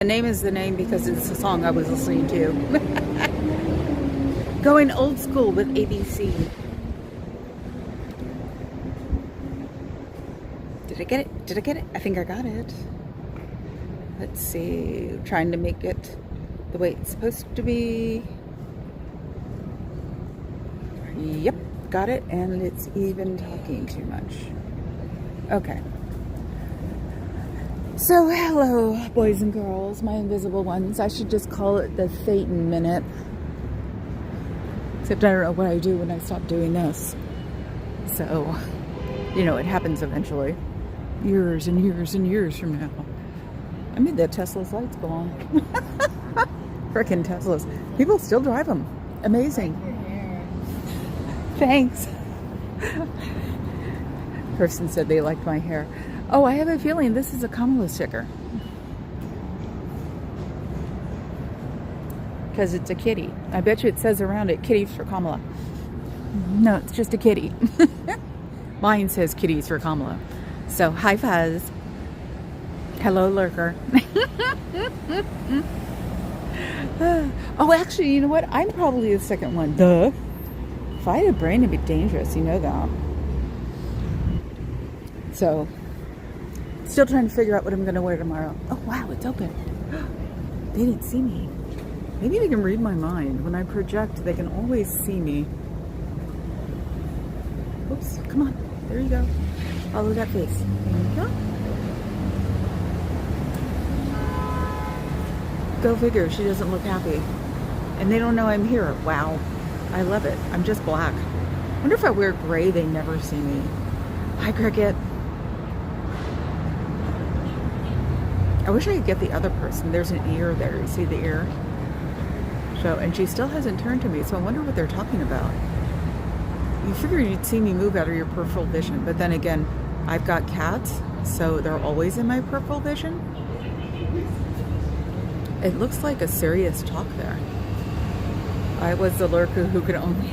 The name is the name because it's the song I was listening to. Going old school with ABC. Did I get it? Did I get it? I think I got it. Let's see. Trying to make it the way it's supposed to be. Yep, got it. And it's even talking too much. Okay. So, hello, boys and girls, my invisible ones. I should just call it the Thetan Minute. Except I don't know what I do when I stop doing this. So, you know, it happens eventually. Years and years and years from now. I made that Tesla's lights go on. Frickin' Teslas. People still drive them. Amazing. Thanks. Person said they liked my hair. Oh, I have a feeling this is a Kamala sticker. Because it's a kitty. I bet you it says around it, kitties for Kamala. No, it's just a kitty. Mine says kitties for Kamala. So, hi Fuzz. Hello, Lurker. Oh, actually, you know what? I'm probably the second one. Duh. If I had a brain, it'd be dangerous. You know that. So, still trying to figure out what I'm going to wear tomorrow. Oh, wow, it's open. They didn't see me. Maybe they can read my mind. When I project, they can always see me. Oops, come on. There you go. Follow that face. There you go. Go figure, she doesn't look happy. And they don't know I'm here. Wow. I love it. I'm just black. Wonder if I wear gray, they never see me. Hi, Cricket. I wish I could get the other person. There's an ear there. You see the ear? So, and she still hasn't turned to me, so I wonder what they're talking about. You figured you'd see me move out of your peripheral vision, but then again, I've got cats, so they're always in my peripheral vision. It looks like a serious talk there. I was the lurker who could only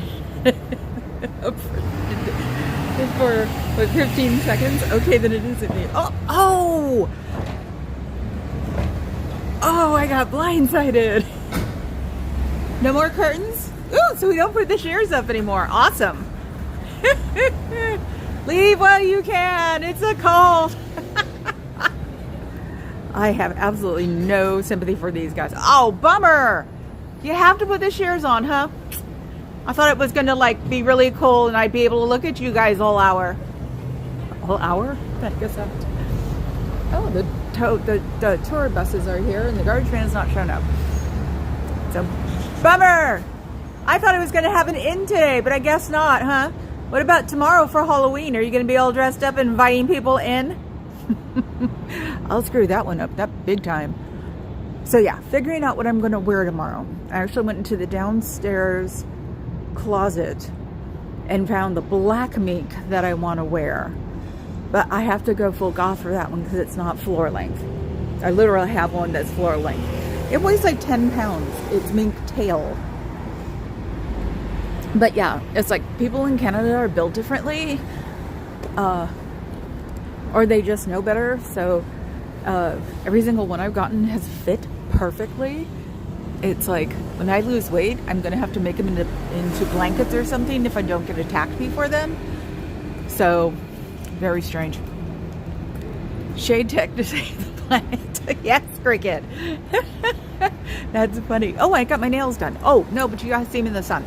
for what, 15 seconds? Okay, then it isn't me. Oh, I got blindsided. No more curtains? Ooh, so we don't put the shears up anymore. Awesome. Leave while you can. It's a cold. I have absolutely no sympathy for these guys. Oh, bummer. You have to put the shears on, huh? I thought it was going to like be really cool and I'd be able to look at you guys all hour. All hour? I guess that. Oh, the tour buses are here and the garbage man is not showing up. So, bummer. I thought it was going to have an in today, but I guess not, huh? What about tomorrow for Halloween? Are you going to be all dressed up and inviting people in? I'll screw that one up. That big time. So yeah, figuring out what I'm going to wear tomorrow. I actually went into the downstairs closet and found the black mink that I want to wear. But I have to go full goth for that one because it's not floor length. I literally have one that's floor length. It weighs like 10 pounds. It's mink tail. But yeah, it's like people in Canada are built differently. Or they just know better. So every single one I've gotten has fit perfectly. It's like when I lose weight, I'm going to have to make them into blankets or something if I don't get attacked before then. So very strange. Shade tech to save the planet. Yes, Cricket. That's funny. Oh, I got my nails done. Oh, no, but you guys see me in the sun.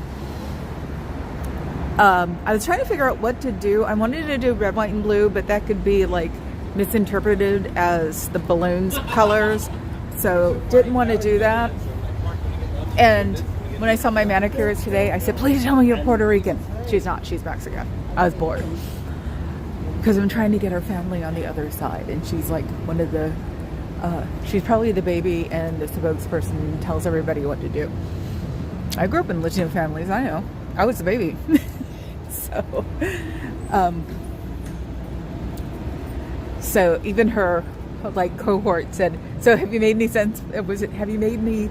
I was trying to figure out what to do. I wanted to do red, white, and blue, but that could be like misinterpreted as the balloons colors. So didn't want to do that. And when I saw my manicurist today, I said, please tell me you're Puerto Rican. She's not. She's Mexican. I was bored. Because I'm trying to get her family on the other side. And she's like one of the, she's probably the baby and the spokesperson and tells everybody what to do. I grew up in Latino families. I know. I was the baby. So even her like cohort said, so have you made any sense? Have you made any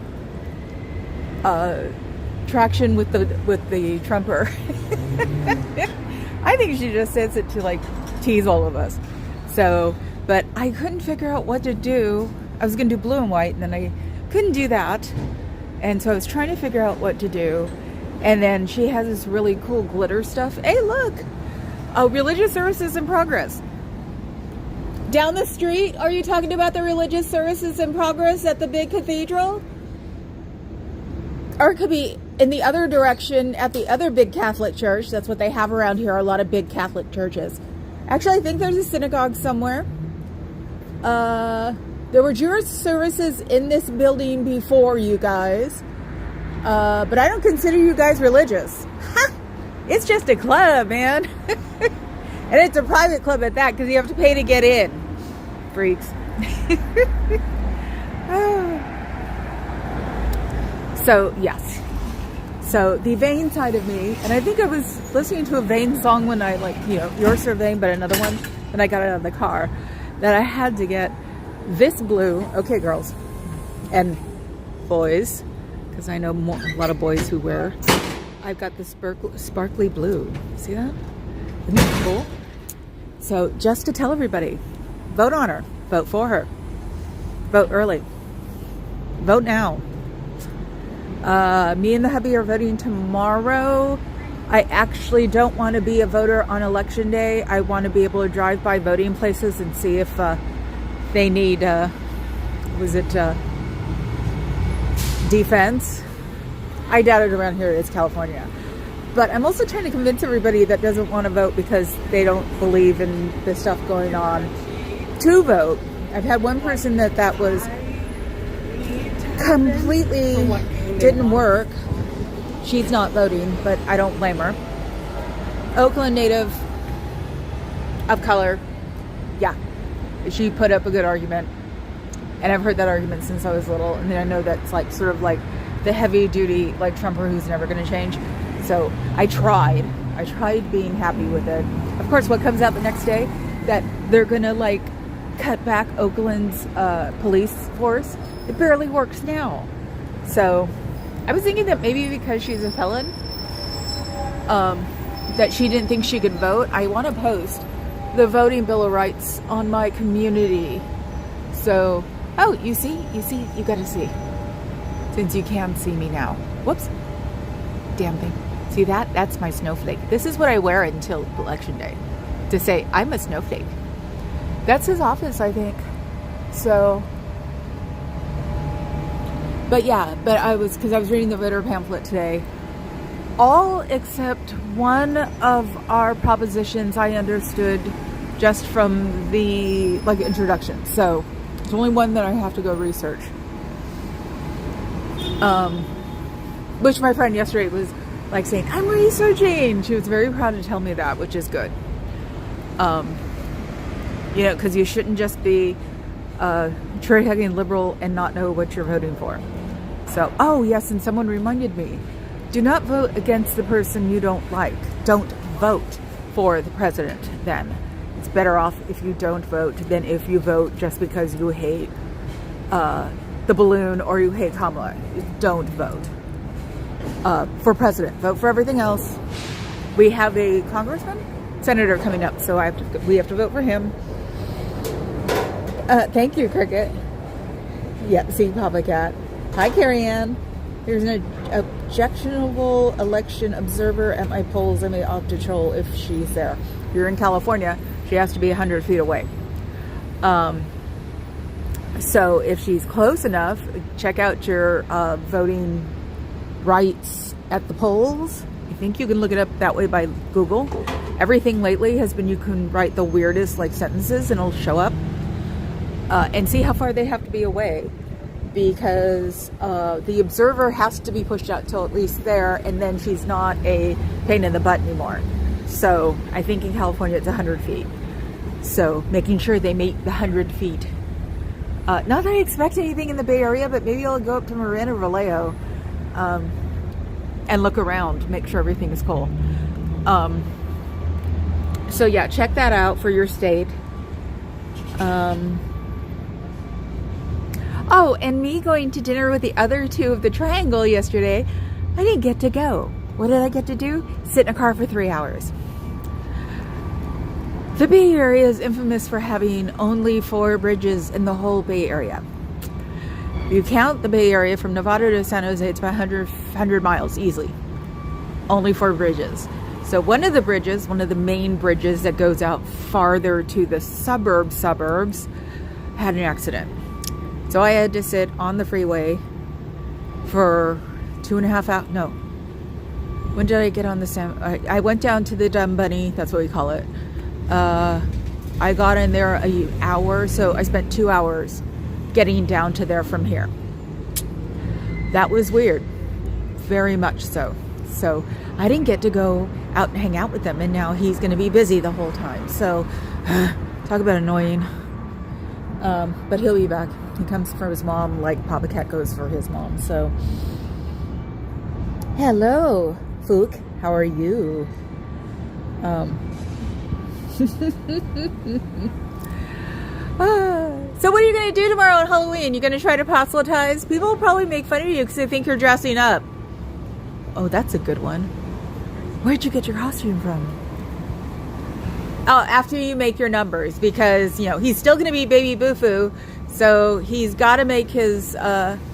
traction with the Trumper? I think she just says it to like tease all of us. So, but I couldn't figure out what to do I was going to do blue and white, and then I couldn't do that. And so I was trying to figure out what to do. And then she has this really cool glitter stuff. Hey, look! Religious services in progress. Down the street, are you talking about the religious services in progress at the big cathedral? Or it could be in the other direction at the other big Catholic church. That's what they have around here, a lot of big Catholic churches. Actually, I think there's a synagogue somewhere. There were Jewish services in this building before, you guys. But I don't consider you guys religious. It's just a club, man. And it's a private club at that, because you have to pay to get in. Freaks. So, yes. So, the vain side of me, and I think I was listening to a vain song when I, You're So Vain, but another one, when I got out of the car, that I had to get this blue. Okay, girls and boys, because I know a lot of boys who wear. I've got the sparkly blue. See that? Isn't that cool? So just to tell everybody, vote on her. Vote for her. Vote early. Vote now. Me and the hubby are voting tomorrow. I actually don't want to be a voter on election day. I want to be able to drive by voting places and see if they need, defense. I doubt it around here. It's California. But I'm also trying to convince everybody that doesn't want to vote because they don't believe in the stuff going on to vote. I've had one person that was completely didn't work. She's not voting, but I don't blame her. Oakland native of color. Yeah. She put up a good argument. And I've heard that argument since I was little. And then I know that's sort of like the heavy duty, Trumper who's never going to change. So I tried being happy with it. Of course, what comes out the next day, that they're going to cut back Oakland's police force. It barely works now. So I was thinking that maybe because she's a felon, that she didn't think she could vote. I want to post the voting Bill of Rights on my community. So, oh, you got to see. Since you can see me now. Whoops. Damn thing. See that? That's my snowflake. This is what I wear until election day. To say, I'm a snowflake. That's his office, I think. So, because I was reading the voter pamphlet today. All except one of our propositions I understood just from the, introduction. So, there's only one that I have to go research. Which my friend yesterday was saying, I'm researching. She was very proud to tell me that, which is good. Because you shouldn't just be tree-hugging liberal and not know what you're voting for. So, oh yes, and someone reminded me, do not vote against the person you don't like. Don't vote for the president then. It's better off if you don't vote than if you vote just because you hate the balloon or you hate Kamala. Don't vote for president. Vote for everything else. We have a senator coming up, so we have to vote for him. Thank you, Cricket. Yep, see, Papa Cat. Hi, Carrie Ann. Here's an objectionable election observer at my polls. I may opt to troll if she's there. If you're in California, she has to be 100 feet away. So if she's close enough, check out your voting rights at the polls. I think you can look it up that way by Google. Everything lately has been you can write the weirdest sentences and it'll show up. And see how far they have to be away. Because the observer has to be pushed out till at least there, and then she's not a pain in the butt anymore. So I think in California it's 100 feet. So making sure they meet the 100 feet. Not that I expect anything in the Bay Area, but maybe I'll go up to Marin or Vallejo and look around, make sure everything is cool. So yeah, check that out for your state. Oh, and me going to dinner with the other two of the triangle yesterday, I didn't get to go. What did I get to do? Sit in a car for 3 hours. The Bay Area is infamous for having only 4 bridges in the whole Bay Area. You count the Bay Area from Nevada to San Jose, it's about 100 miles easily. Only 4 bridges. So one of the main bridges that goes out farther to the suburbs, had an accident. So I had to sit on the freeway for 2.5 hours. No. When did I get on the I went down to the Dumb Bunny, that's what we call it. I got in there an hour, so I spent 2 hours getting down to there from here. That was weird. Very much so. So I didn't get to go out and hang out with them, and now he's going to be busy the whole time. So talk about annoying. But he'll be back. He comes for his mom like Papa Cat goes for his mom. So hello, Fook. How are you? So what are you going to do tomorrow on Halloween? You're going to try to proselytize? People will probably make fun of you because they think you're dressing up. Oh, that's a good one. Where'd you get your costume from? Oh, after you make your numbers, because, you know, he's still going to be Baby Boo-Foo, so he's got to make his,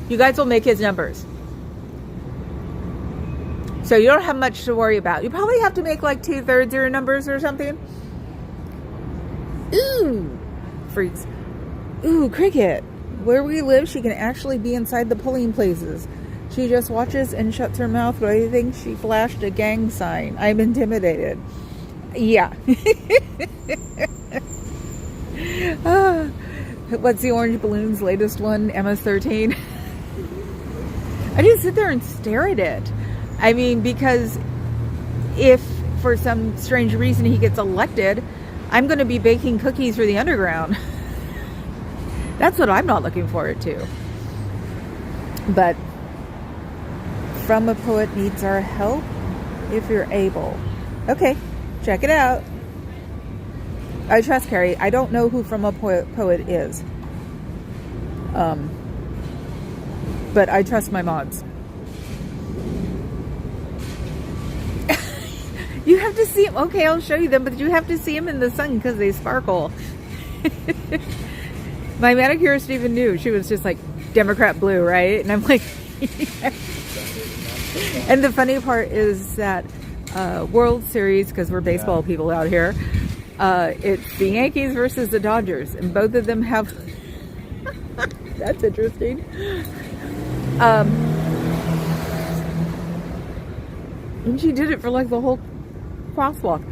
you guys will make his numbers. So you don't have much to worry about. You probably have to make like 2/3 of your numbers or something. Ooh, freaks. Ooh, Cricket. Where we live, she can actually be inside the polling places. She just watches and shuts her mouth, but I think she flashed a gang sign. I'm intimidated. Yeah. What's the Orange Balloon's latest one? MS-13. I just sit there and stare at it. I mean, because if for some strange reason he gets elected, I'm going to be baking cookies for the underground. That's what I'm not looking forward to. But From a Poet needs our help if you're able. Okay, check it out. I trust Carrie. I don't know who From a Poet is. But I trust my mods. You have to see them. Okay, I'll show you them, but you have to see them in the sun because they sparkle. My manicurist even knew. She was just like, Democrat blue, right? And I'm like, yeah. And the funny part is that World Series, because we're baseball people out here, it's the Yankees versus the Dodgers, and both of them have that's interesting. And she did it for like the whole crosswalk.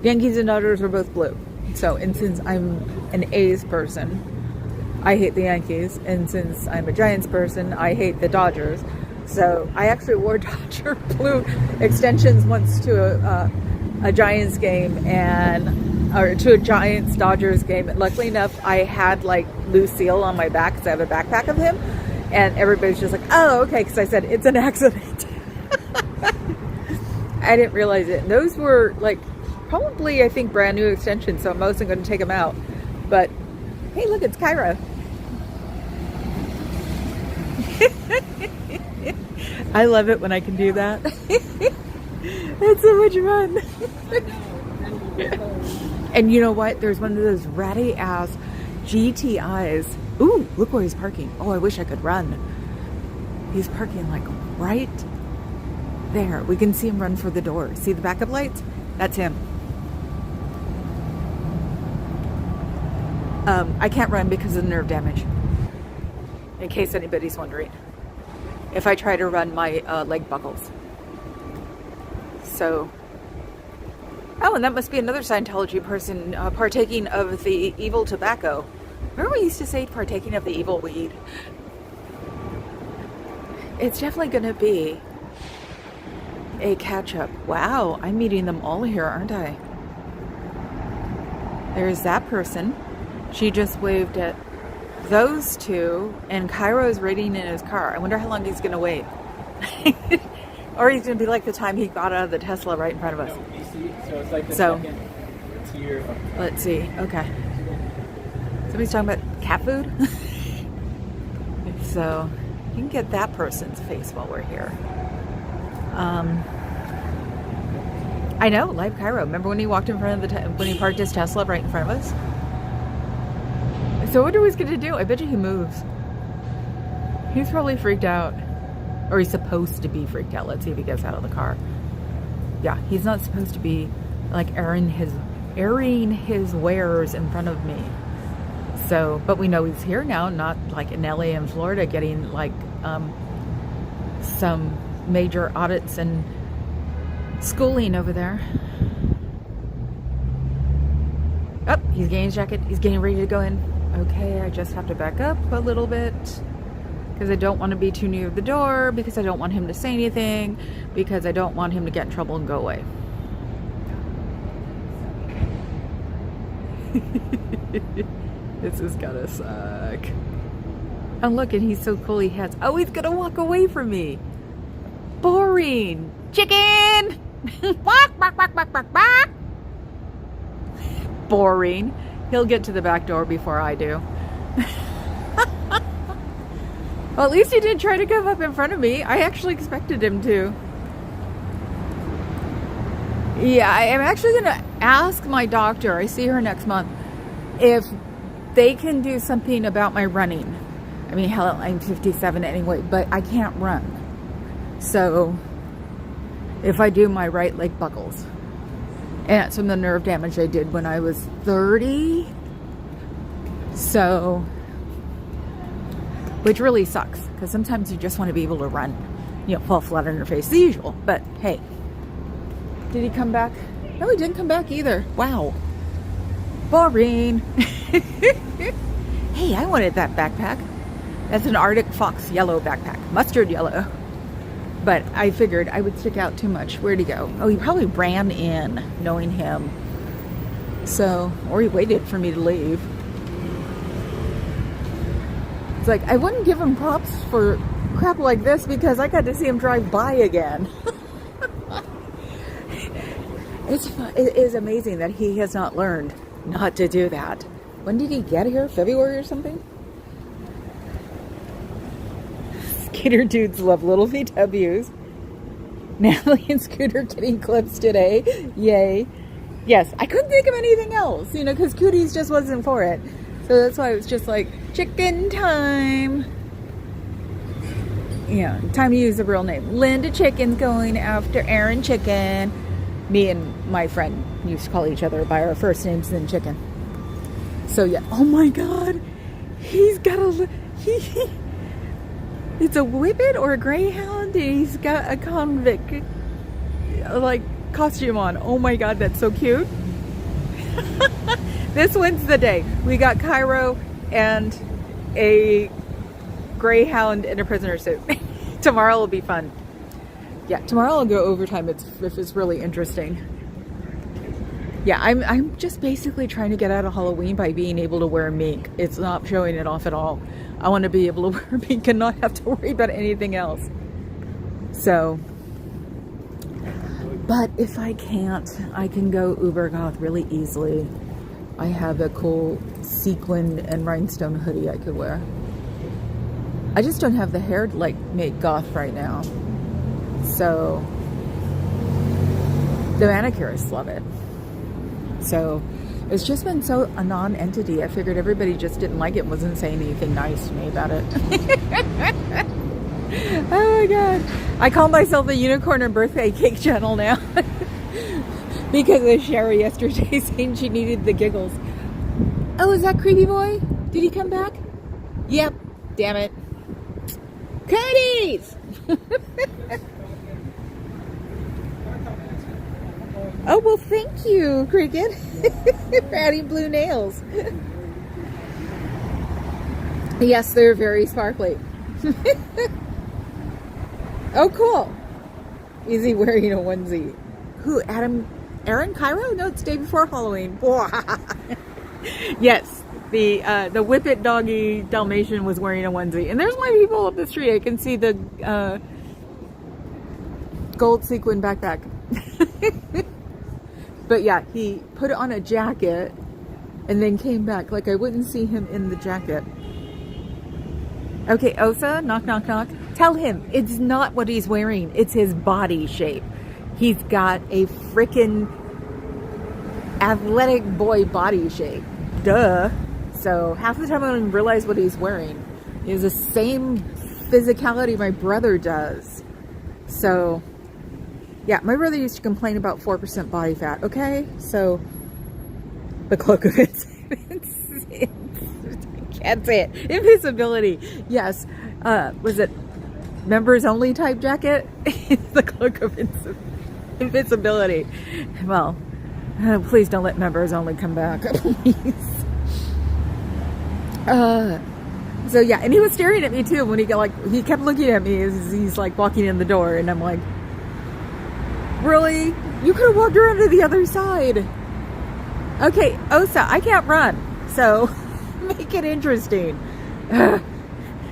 Yankees and Dodgers were both blue. So, and since I'm an A's person, I hate the Yankees, and since I'm a Giants person, I hate the Dodgers. So I actually wore Dodger blue extensions once to a Giants game, or to a Giants Dodgers game. And luckily enough, I had like Lucille on my back because I have a backpack of him, and everybody's just like, "Oh, okay," because I said it's an accident. I didn't realize it. And those were like probably, I think, brand new extensions, so I'm mostly going to take them out. But hey, look, it's Kyra. I love it when I can do that. That's so much fun. And you know what? There's one of those ratty ass GTIs. Ooh, look where he's parking. Oh, I wish I could run. He's parking like right there. We can see him run for the door. See the backup lights? That's him. I can't run because of nerve damage. In case anybody's wondering. If I try to run, my leg buckles. So, oh, and that must be another Scientology person partaking of the evil tobacco. Remember we used to say partaking of the evil weed? It's definitely going to be a catch-up. Wow, I'm meeting them all here, aren't I? There's that person. She just waved at those two, and Cairo's waiting in his car. I wonder how long he's going to wait. Or he's going to be like the time he got out of the Tesla right in front of us. So it's like the second tier of... Let's see. Okay. Somebody's talking about cat food? So you can get that person's face while we're here. I know, live Cairo. Remember when he walked in front of when he parked his Tesla right in front of us? So I wonder what he's gonna do. I bet you he moves. He's probably freaked out. Or he's supposed to be freaked out. Let's see if he gets out of the car. Yeah, he's not supposed to be like airing his wares in front of me. So, but we know he's here now, not like in LA and Florida getting like some major audits and schooling over there. Oh, he's getting his jacket. He's getting ready to go in. Okay, I just have to back up a little bit because I don't want to be too near the door, because I don't want him to say anything, because I don't want him to get in trouble and go away. This is gonna suck. Oh, look, and he's so cool. He has. Oh, he's gonna walk away from me. Boring. Chicken. Bark, bark, bark, bark, bark, bark. Boring. He'll get to the back door before I do. Well, at least he didn't try to come up in front of me. I actually expected him to. Yeah, I am actually going to ask my doctor, I see her next month, if they can do something about my running. I mean, hell, I'm 57 anyway, but I can't run. So, if I do, my right leg buckles. And that's from the nerve damage I did when I was 30. So, which really sucks, because sometimes you just want to be able to run, you know, fall flat on your face, the usual. But hey, did he come back? No, he didn't come back either. Wow, boring. Hey, I wanted that backpack. That's an Arctic Fox yellow backpack, mustard yellow. But I figured I would stick out too much. Where'd he go? Oh, he probably ran in, knowing him. So, or he waited for me to leave. It's like, I wouldn't give him props for crap like this because I got to see him drive by again. It is amazing that he has not learned not to do that. When did he get here? February or something? Skater dudes love little VWs. Natalie and Scooter getting clips today. Yay. Yes, I couldn't think of anything else, you know, because Cooties just wasn't for it. So that's why it was just like, chicken time. Yeah, time to use the real name. Linda Chicken's going after Aaron Chicken. Me and my friend used to call each other by our first names, then Chicken. So yeah, oh my God. He's got it's a whippet or a greyhound, and he's got a convict like costume on. Oh my God, that's so cute. This one's the day. We got Cairo and a greyhound in a prisoner suit. Tomorrow will be fun. Yeah, tomorrow I'll go overtime if it's really interesting. Yeah, I'm just basically trying to get out of Halloween by being able to wear mink. It's not showing it off at all. I want to be able to wear mink and not have to worry about anything else. So, but if I can't, I can go uber goth really easily. I have a cool sequin and rhinestone hoodie I could wear. I just don't have the hair to like make goth right now. So the manicurists love it. So it's just been so a non-entity. I figured everybody just didn't like it and wasn't saying anything nice to me about it. Oh my God. I call myself the unicorn and birthday cake channel now. Because of Sherry yesterday saying she needed the giggles. Oh, is that Creepy Boy? Did he come back? Yep. Damn it. Cooties! Oh, well, thank you, Cricket, for adding blue nails. Yes, they're very sparkly. Oh, cool. Is he wearing a onesie? Who, Aaron Cairo? No, it's day before Halloween. Yes, the Whippet doggy Dalmatian was wearing a onesie. And there's my people up the street. I can see the gold sequin backpack. But yeah, he put on a jacket and then came back. Like I wouldn't see him in the jacket. Okay, Osa, knock, knock, knock. Tell him it's not what he's wearing. It's his body shape. He's got a frickin' athletic boy body shape. Duh. So half the time I don't even realize what he's wearing. He has the same physicality my brother does. So yeah, my brother used to complain about 4% body fat. Okay, so the cloak of I can't say it. Invisibility. Yes. Was it members only type jacket? The cloak of invisibility. Well, please don't let members only come back, please. So yeah, and he was staring at me too when he kept looking at me as he's like walking in the door, and I'm like, really? You could have walked around to the other side. Okay, Osa, I can't run, so make it interesting.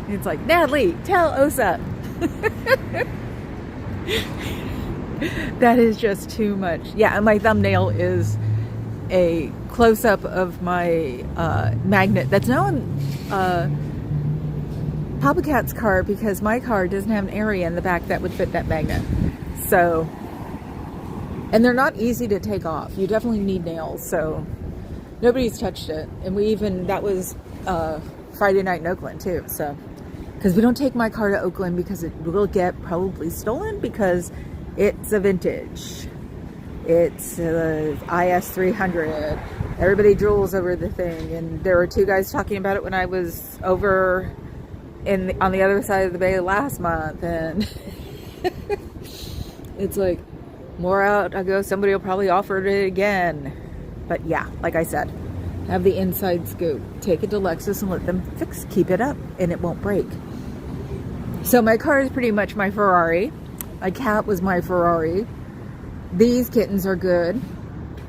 It's like, Natalie, tell Osa. That is just too much. Yeah, and my thumbnail is a close-up of my magnet that's now in Papa Cat's car, because my car doesn't have an area in the back that would fit that magnet. So, and they're not easy to take off. You definitely need nails, so nobody's touched it. And that was Friday night in Oakland too, so. Because we don't take my car to Oakland because it will get probably stolen, because it's a vintage. It's IS 300. Everybody drools over the thing, and there were two guys talking about it when I was over on the other side of the bay last month, and it's like, more out I go, somebody will probably offer it again. But yeah, like I said, have the inside scoop. Take it to Lexus and let them keep it up, and it won't break. So my car is pretty much my Ferrari. My cat was my Ferrari. These kittens are good.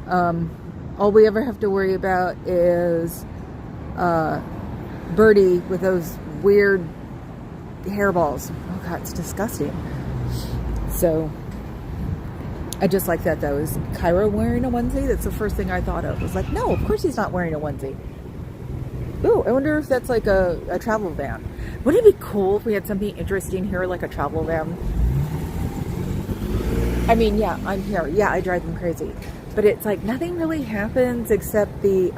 All we ever have to worry about is Birdie with those weird hairballs. Oh God, it's disgusting. So I just like that though. Is Cairo wearing a onesie? That's the first thing I thought of. I was like, no, of course he's not wearing a onesie. Ooh, I wonder if that's like a travel van. Wouldn't it be cool if we had something interesting here, like a travel van? I mean, yeah, I'm here. Yeah, I drive them crazy. But it's like nothing really happens except the,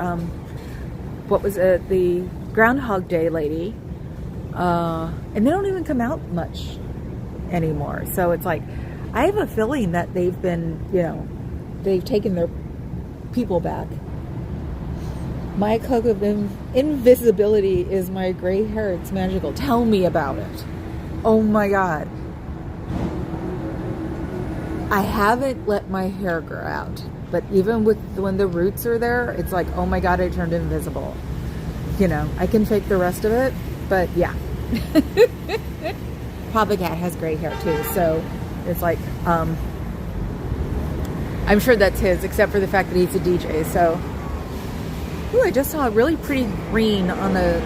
what was it? The Groundhog Day lady. And they don't even come out much anymore. So it's like, I have a feeling that they've been, they've taken their people back. My cloak of invisibility is my gray hair. It's magical. Tell me about it. Oh my God. I haven't let my hair grow out, but even when the roots are there, it's like, oh my God, I turned invisible. I can fake the rest of it, but yeah. Papa Cat has gray hair too, so it's like, I'm sure that's his, except for the fact that he's a DJ, so. Ooh, I just saw a really pretty green on the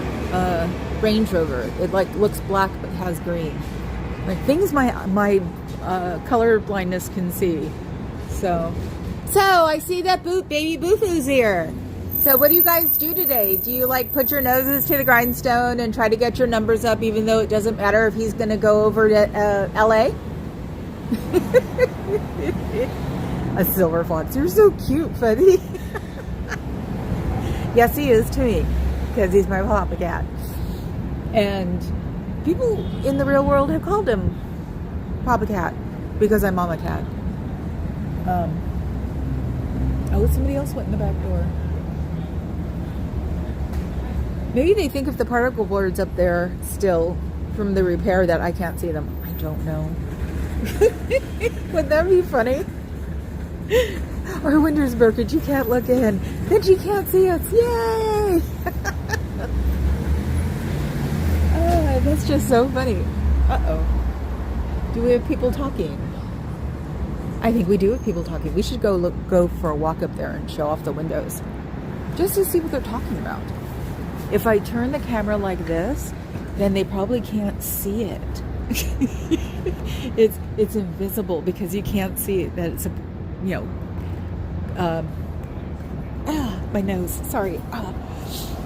Range Rover. It like looks black but has green. Like things my color blindness can see. So I see that baby Boofoo's here. So what do you guys do today? Do you like put your noses to the grindstone and try to get your numbers up, even though it doesn't matter if he's going to go over to LA? A silver fox. You're so cute, buddy. Yes, he is to me, because he's my Papa Cat. And people in the real world have called him Papa Cat because I'm Mama Cat. Somebody else went in the back door. Maybe they think if the particle board's up there still from the repair that I can't see them. I don't know. Would that be funny? Our windows broken, you can't look in. Then you can't see us. Yay! Oh, that's just so funny. Uh-oh. Do we have people talking? I think we do have people talking. We should go for a walk up there and show off the windows. Just to see what they're talking about. If I turn the camera like this, then they probably can't see it. It's invisible because you can't see that it's a, my nose, sorry,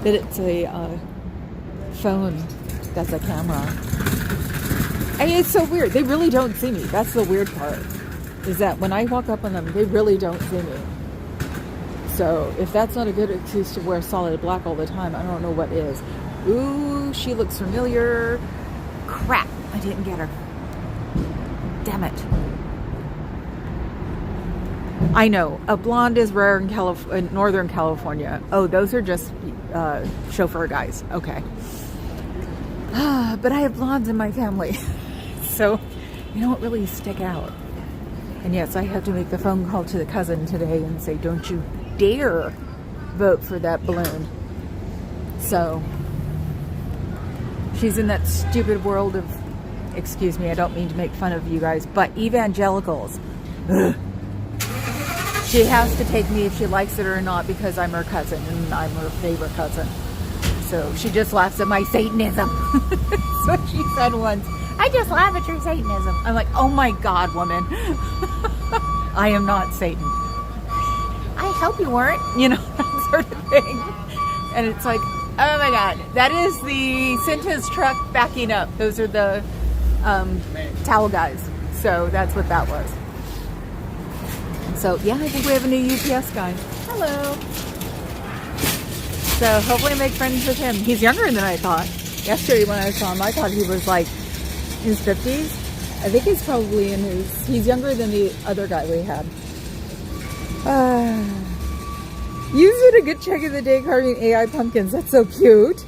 that it's a phone that's a camera. I mean, it's so weird. They really don't see me. That's the weird part, is that when I walk up on them, they really don't see me. So if that's not a good excuse to wear solid black all the time, I don't know what is. Ooh, she looks familiar. Crap, I didn't get her. Damn it. I know, a blonde is rare in Northern California. Oh, those are just chauffeur guys. Okay. But I have blondes in my family. So they don't really stick out. And yes, I have to make the phone call to the cousin today and say, don't you dare vote for that balloon. So she's in that stupid world of, excuse me, I don't mean to make fun of you guys, but evangelicals. Ugh. She has to take me if she likes it or not because I'm her cousin and I'm her favorite cousin. So she just laughs at my Satanism. That's what she said once. I just laugh at your Satanism. I'm like, oh my God, woman. I am not Satan. I hope you weren't, you know, that sort of thing. And it's like, oh my God, that is the Cintas truck backing up. Those are the towel guys. So that's what that was. So yeah, I think we have a new UPS guy. Hello. So hopefully I make friends with him. He's younger than I thought. Yesterday when I saw him, I thought he was like in his 50s. I think he's probably he's younger than the other guy we had. You did a good check of the day carving AI pumpkins. That's so cute.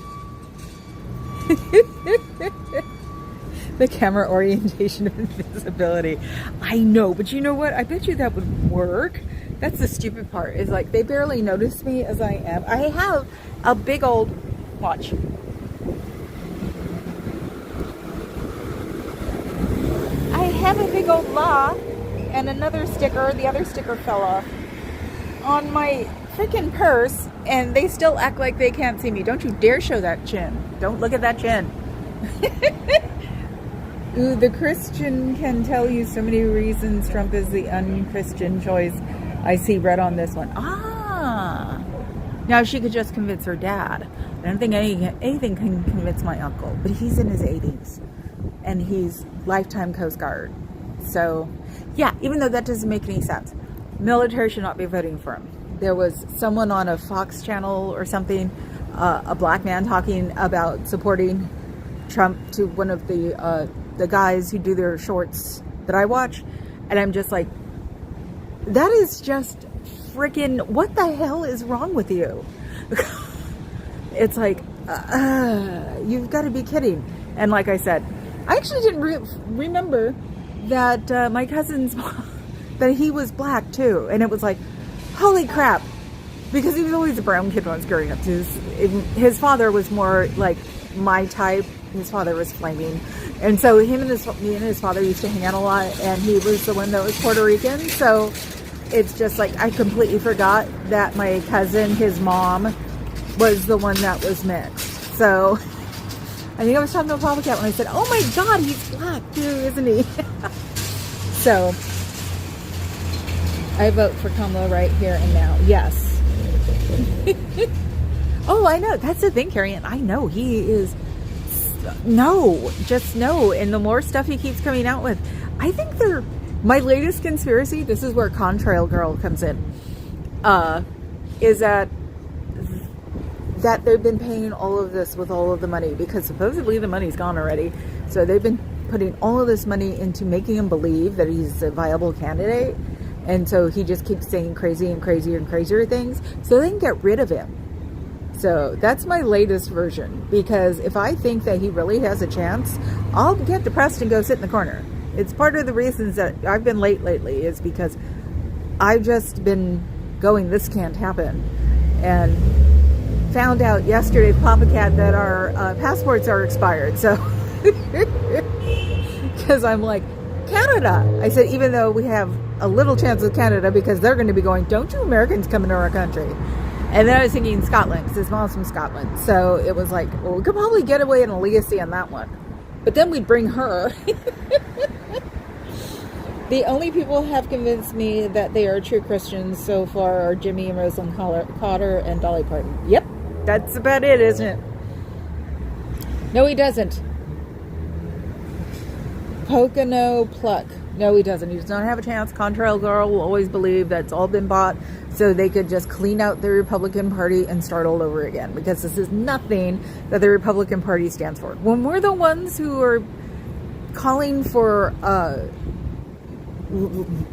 The camera orientation of invisibility. I know, but you know what? I bet you that would work. That's the stupid part. Is like they barely notice me as I am. I have a big old watch. I have a big old law and another sticker. The other sticker fell off on my freaking purse, and they still act like they can't see me. Don't you dare show that chin. Don't look at that chin. Ooh, the Christian can tell you so many reasons Trump is the unchristian choice. I see red on this one. Ah! Now she could just convince her dad. I don't think anything can convince my uncle, but he's in his 80s and he's lifetime Coast Guard. So, yeah, even though that doesn't make any sense, military should not be voting for him. There was someone on a Fox channel or something, a black man talking about supporting Trump to one of the guys who do their shorts that I watch, and I'm just like, that is just freaking, what the hell is wrong with you? It's like, you've got to be kidding. And like I said, I actually didn't remember that my cousin's that he was black too, and it was like, holy crap, because he was always a brown kid when I was growing up. His father was more like my type. His father was flaming, and so me and his father used to hang out a lot, and he was the one that was Puerto Rican. So it's just like I completely forgot that my cousin, his mom, was the one that was mixed. So I think I was talking to a Papa Cat when I said, oh my God, he's black too, isn't he? So I vote for Kamala right here and now. Yes. Oh, I know. That's the thing, Carrie. And I know he is. No, just no. And the more stuff he keeps coming out with, I think my latest conspiracy, this is where Contrail Girl comes in, is that they've been paying all of this with all of the money, because supposedly the money's gone already. So they've been putting all of this money into making him believe that he's a viable candidate. And so he just keeps saying crazy and crazier and crazier things so they can get rid of him. So that's my latest version, because if I think that he really has a chance, I'll get depressed and go sit in the corner. It's part of the reasons that I've been late lately, is because I've just been going, this can't happen. And found out yesterday, Papa Cat, that our passports are expired. So, because I'm like, Canada. I said, even though we have a little chance with Canada, because they're going to be going, don't you Americans come into our country. And then I was thinking Scotland, because his mom's from Scotland. So it was like, well, we could probably get away in a legacy on that one. But then we'd bring her. The only people who have convinced me that they are true Christians so far are Jimmy and Rosalind Cotter and Dolly Parton. Yep, that's about it, isn't it? No, he doesn't. Pocono Pluck. No, he doesn't. He does not have a chance. Contrail Girl will always believe that it's all been bought so they could just clean out the Republican Party and start all over again, because this is nothing that the Republican Party stands for. When we're the ones who are calling for,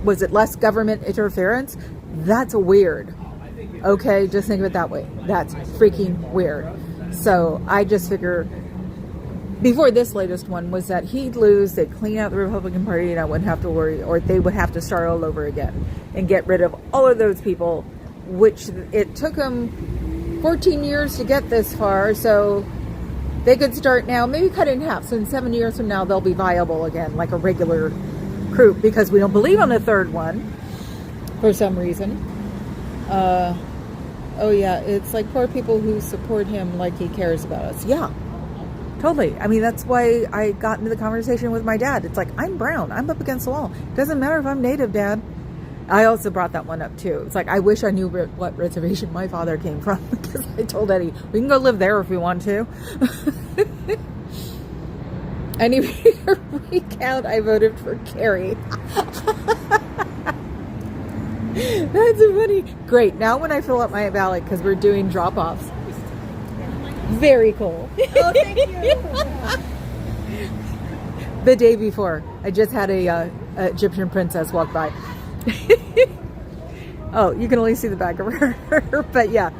was it less government interference? That's weird. Okay, just think of it that way. That's freaking weird. So I just figure, before this latest one, was that he'd lose, they'd clean out the Republican Party, and I wouldn't have to worry, or they would have to start all over again and get rid of all of those people, which it took them 14 years to get this far, so they could start now, maybe cut it in half, so in 7 years from now they'll be viable again, like a regular group, because we don't believe on a third one, for some reason. Oh yeah, it's like poor people who support him like he cares about us. Yeah. Totally. I mean, that's why I got into the conversation with my dad. It's like, I'm brown. I'm up against the wall. Doesn't matter if I'm Native, Dad. I also brought that one up, too. It's like, I wish I knew what reservation my father came from, because I told Eddie, we can go live there if we want to. Anyway, to recount, I voted for Carrie. That's funny. Great. Now when I fill up my ballot, because we're doing drop-offs. Very cool. Oh, thank you. The day before, I just had a Egyptian princess walk by. Oh, you can only see the back of her. But yeah,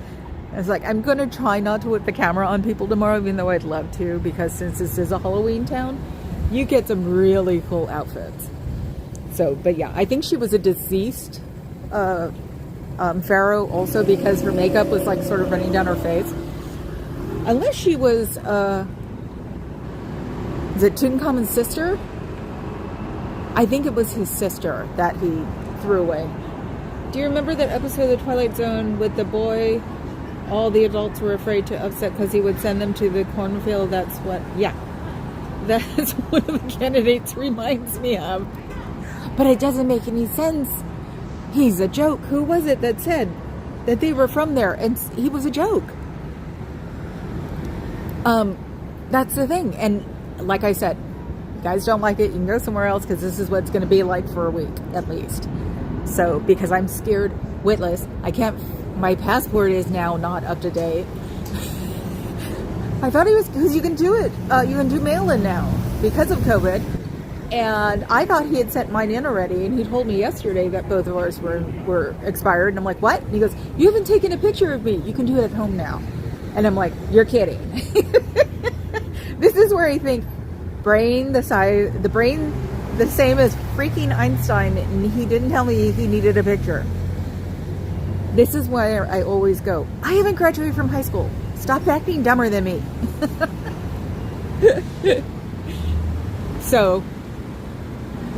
I was like, I'm going to try not to put the camera on people tomorrow, even though I'd love to, because since this is a Halloween town, you get some really cool outfits. So, but yeah, I think she was a deceased pharaoh also, because her makeup was like sort of running down her face. Unless she was, is it Tutankhamun's sister? I think it was his sister that he threw away. Do you remember that episode of The Twilight Zone with the boy? All the adults were afraid to upset because he would send them to the cornfield. That's what, yeah. That's what the candidates reminds me of. But it doesn't make any sense. He's a joke. Who was it that said that they were from there? And he was a joke. That's the thing. And like I said, you guys don't like it, you can go somewhere else, because this is what it's going to be like for a week at least. So, because I'm scared witless, I can't, my passport is now not up to date. I thought he was, because you can do it, you can do mail-in now because of COVID. And I thought he had sent mine in already, and he told me yesterday that both of ours were expired. And I'm like, what? And he goes, you haven't taken a picture of me. You can do it at home now. And I'm like, you're kidding. This is where I think the brain the same as freaking Einstein, and he didn't tell me he needed a picture. This is where I always go, I haven't graduated from high school. Stop acting dumber than me. So,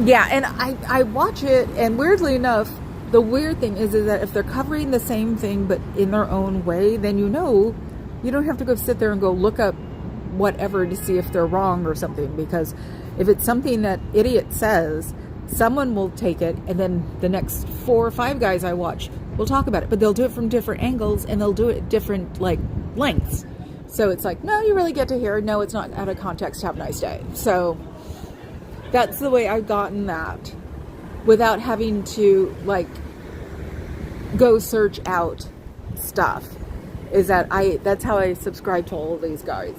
yeah, and I watch it, and weirdly enough, the weird thing is that if they're covering the same thing but in their own way, then you don't have to go sit there and go look up whatever to see if they're wrong or something, because if it's something that idiot says, someone will take it, and then the next 4 or 5 guys I watch will talk about it, but they'll do it from different angles, and they'll do it at different like lengths. So it's like, no, you really get to hear, no, it's not out of context, have a nice day. So that's the way I've gotten that without having to like go search out stuff, is that that's how I subscribe to all of these guys.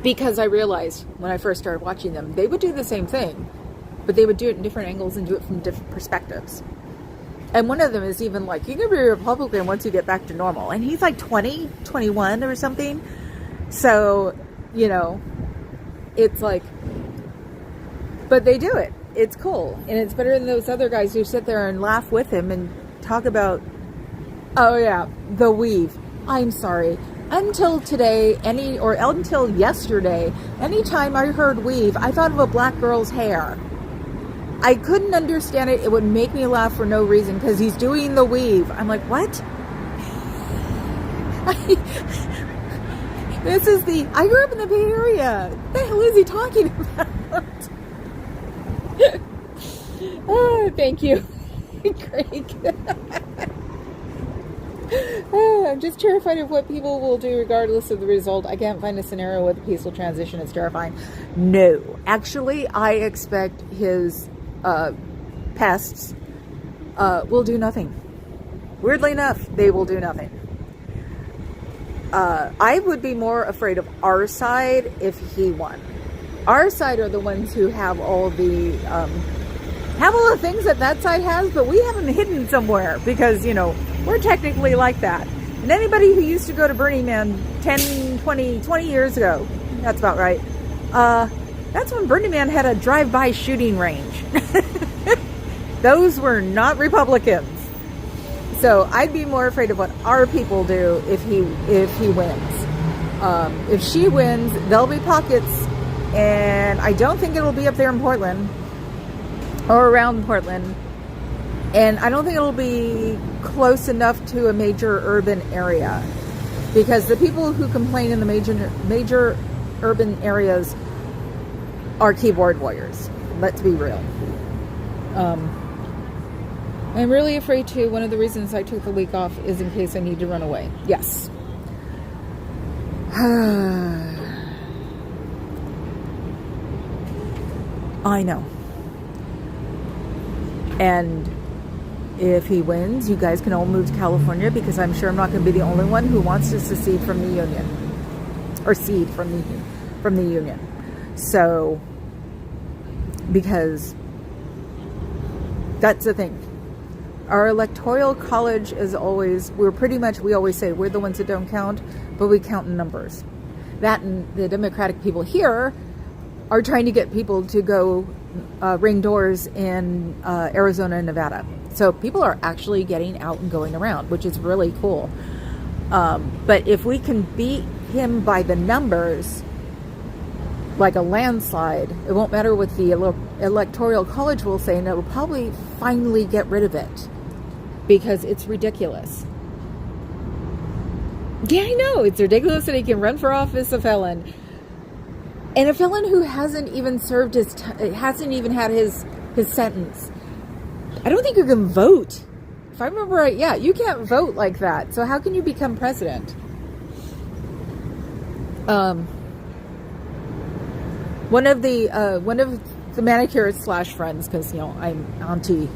Because I realized when I first started watching them, they would do the same thing, but they would do it in different angles and do it from different perspectives. And one of them is even like, you can be a Republican once you get back to normal. And he's like 20, 21 or something. So, it's like, but they do it. It's cool. And it's better than those other guys who sit there and laugh with him and talk about, oh yeah, the weave. I'm sorry. Until today, until yesterday, anytime I heard weave, I thought of a black girl's hair. I couldn't understand it. It would make me laugh for no reason, because he's doing the weave. I'm like, what? I grew up in the Bay Area. What the hell is he talking about? Oh, thank you, Craig. I'm just terrified of what people will do regardless of the result. I can't find a scenario with a peaceful transition. It's terrifying. No. Actually, I expect his pests will do nothing. Weirdly enough, they will do nothing. I would be more afraid of our side if he won. Our side are the ones who have all the things that side has, but we have them hidden somewhere because, we're technically like that. And anybody who used to go to Burning Man 10, 20 years ago, that's about right, that's when Burning Man had a drive-by shooting range. Those were not Republicans. So I'd be more afraid of what our people do if he wins. If she wins, there'll be pockets, and I don't think it'll be up there in Portland or around Portland. And I don't think it'll be close enough to a major urban area, because the people who complain in the major urban areas are keyboard warriors. Let's be real. I'm really afraid too. One of the reasons I took the week off is in case I need to run away. Yes. I know. And if he wins, you guys can all move to California, because I'm sure I'm not going to be the only one who wants to secede from the union, or cede from the union. So, because that's the thing. Our electoral college is always, we always say we're the ones that don't count, but we count in numbers. That, and the Democratic people here are trying to get people to go ring doors in Arizona and Nevada. So people are actually getting out and going around, which is really cool. But if we can beat him by the numbers, like a landslide, it won't matter what the electoral college will say, and it will probably finally get rid of it, because it's ridiculous. Yeah, I know, it's ridiculous that he can run for office, a felon, and a felon who hasn't even served hasn't even had his sentence. I don't think you can vote. If I remember right, yeah, you can't vote like that. So how can you become president? One of the manicurist / friends, because I'm Auntie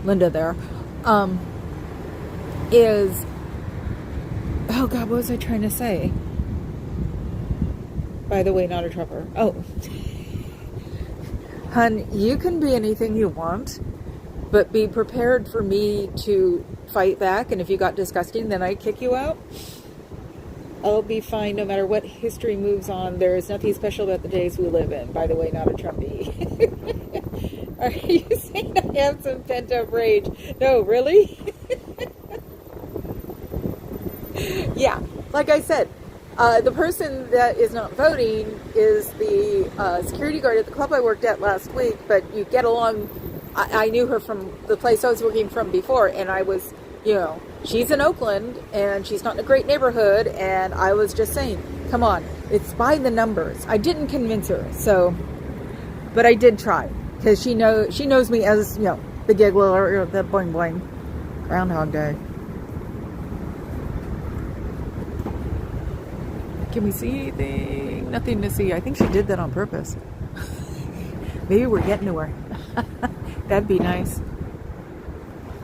Linda there, is, oh God, what was I trying to say? By the way, not a Trumper. Oh, hun, you can be anything you want, but be prepared for me to fight back. And if you got disgusting, then I'd kick you out. I'll be fine no matter what history moves on. There is nothing special about the days we live in. By the way, not a Trumpy. Are you saying I have some pent-up rage? No, really? Yeah, like I said, the person that is not voting is the security guard at the club I worked at last week, but you get along. I knew her from the place I was working from before, and I was, she's in Oakland, and she's not in a great neighborhood, and I was just saying, come on, it's by the numbers. I didn't convince her, but I did try, because she knows me as, the giggler, or the boing boing, Groundhog Day. Can we see anything? Nothing to see. I think she did that on purpose. Maybe we're getting to her. That'd be nice.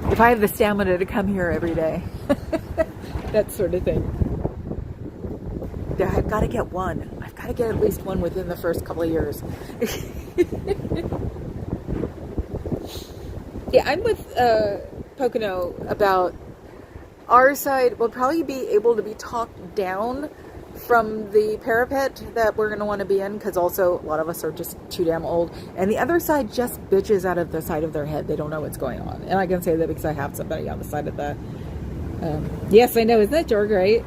If I have the stamina to come here every day. That sort of thing. Yeah, I've got to get one. I've got to get at least one within the first couple of years. Yeah, I'm with Pocono about our side will probably be able to be talked down from the parapet that we're going to want to be in, because also a lot of us are just too damn old, and the other side just bitches out of the side of their head. They don't know what's going on, and I can say that because I have somebody on the side of the yes, I know, isn't that door great?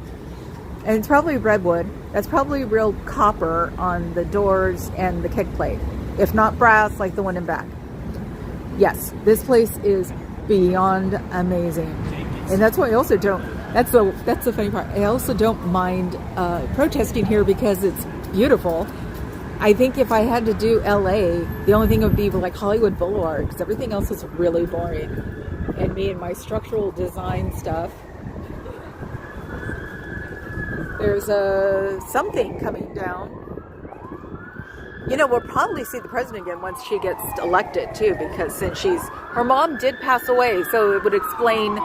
And it's probably redwood. That's probably real copper on the doors and the kick plate, if not brass like the one in back. Yes, this place is beyond amazing, and that's why I also don't. That's the funny part. I also don't mind protesting here because it's beautiful. I think if I had to do LA, the only thing would be like Hollywood Boulevard, because everything else is really boring. And me and my structural design stuff. There's something coming down. You know, we'll probably see the president again once she gets elected too, because since her mom did pass away, so it would explain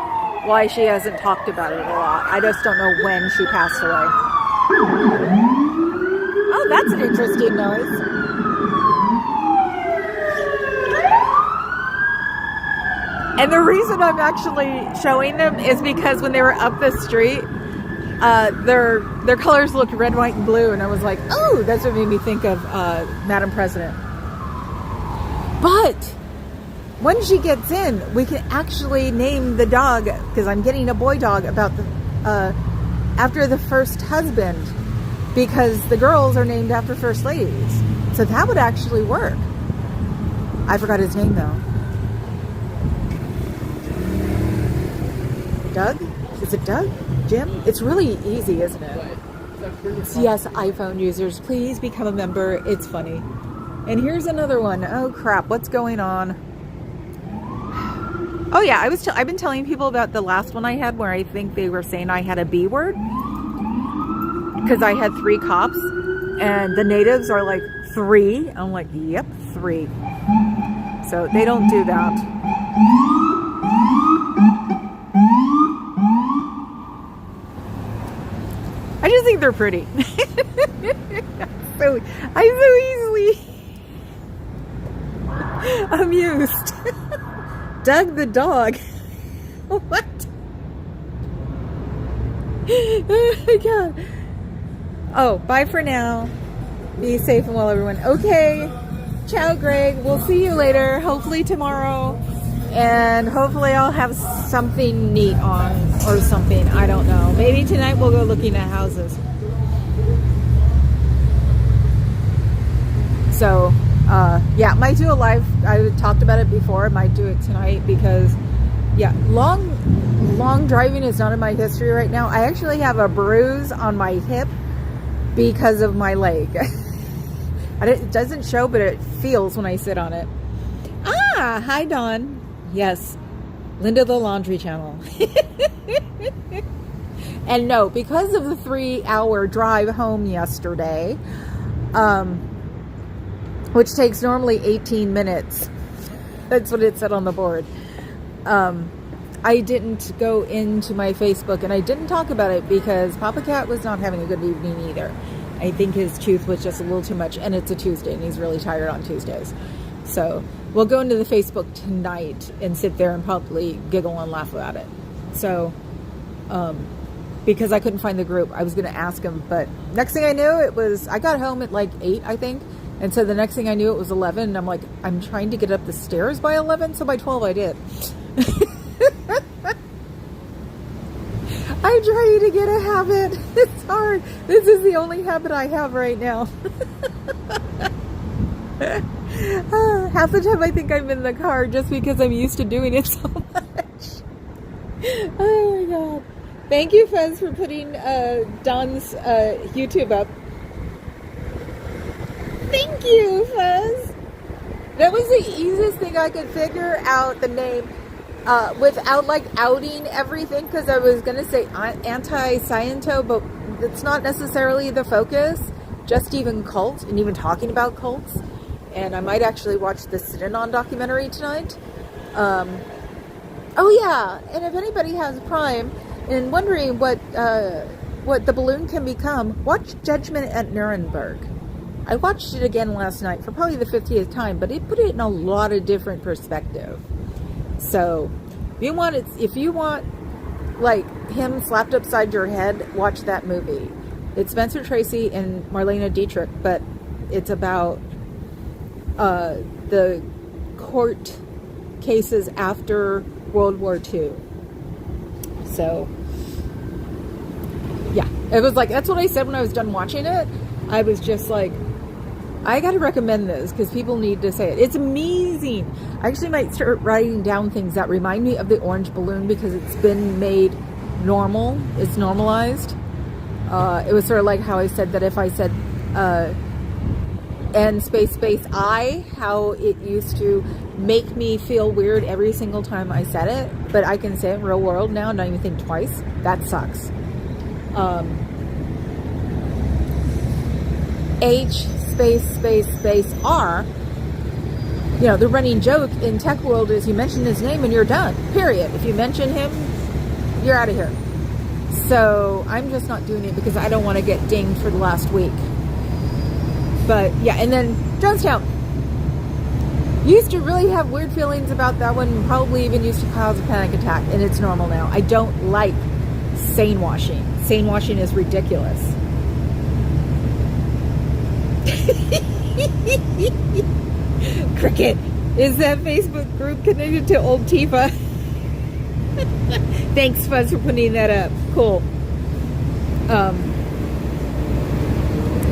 why she hasn't talked about it a lot. I just don't know when she passed away. Oh, that's an interesting noise. And the reason I'm actually showing them is because when they were up the street, their colors looked red, white, and blue, and I was like, oh, that's what made me think of Madam President. But when she gets in, we can actually name the dog, because I'm getting a boy dog, about after the first husband, because the girls are named after first ladies. So that would actually work. I forgot his name though. Doug? Is it Doug? Jim? It's really easy, isn't it? Yes, iPhone users, please become a member. It's funny. And here's another one. Oh crap, what's going on? Oh yeah, I've been telling people about the last one I had where I think they were saying I had a B word. Because I had 3 cops and the natives are like 3. I'm like, yep, 3. So they don't do that. I just think they're pretty. I'm so easily amused. Doug the dog. What? Oh my god. Oh, bye for now. Be safe and well, everyone. Okay. Ciao, Greg. We'll see you later. Hopefully tomorrow. And hopefully I'll have something neat on or something. I don't know. Maybe tonight we'll go looking at houses. So, yeah, might do a live. I talked about it before. I might do it tonight because, yeah, long driving is not in my history right now. I actually have a bruise on my hip because of my leg. It doesn't show, but it feels when I sit on it. Ah, hi, Dawn. Yes, Linda the Laundry Channel. And no, because of the 3-hour drive home yesterday, which takes normally 18 minutes. That's what it said on the board. I didn't go into my Facebook and I didn't talk about it because Papa Cat was not having a good evening either. I think his tooth was just a little too much, and it's a Tuesday and he's really tired on Tuesdays. So we'll go into the Facebook tonight and sit there and probably giggle and laugh about it. So, because I couldn't find the group, I was going to ask him, but next thing I knew, I got home at like 8, I think. And so the next thing I knew, it was 11. And I'm like, I'm trying to get up the stairs by 11. So by 12, I did. I'm trying to get a habit. It's hard. This is the only habit I have right now. Half the time I think I'm in the car just because I'm used to doing it so much. Oh my god. Thank you, Fez, for putting Don's YouTube up. Thank you, Fez. That was the easiest thing I could figure out the name without like outing everything, because I was going to say anti-Sciento, but it's not necessarily the focus. Just even cult, and even talking about cults. And I might actually watch the Synanon documentary tonight. Oh yeah, and if anybody has Prime and wondering what the balloon can become, watch Judgment at Nuremberg. I watched it again last night for probably the 50th time, but it put it in a lot of different perspective. So if you want like him slapped upside your head, watch that movie. It's Spencer Tracy and Marlene Dietrich, but it's about the court cases after World War II. So, yeah, it was like, that's what I said when I was done watching it. I was just like, I gotta recommend this because people need to say it. It's amazing. I actually might start writing down things that remind me of the orange balloon because it's been made normal. It's normalized. It was sort of like how I said that if I said N space I, how it used to make me feel weird every single time I said it, but I can say it in real world now and not even think twice. That sucks. space R. You know, the running joke in tech world is you mention his name and you're done. Period. If you mention him, you're out of here. So I'm just not doing it because I don't want to get dinged for the last week. But yeah, and then Jonestown. Used to really have weird feelings about that one, probably even used to cause a panic attack, and it's normal now. I don't like sane washing. Sane washing is ridiculous. Cricket, is that Facebook group connected to old Tifa? Thanks, Fuzz, for putting that up. Cool.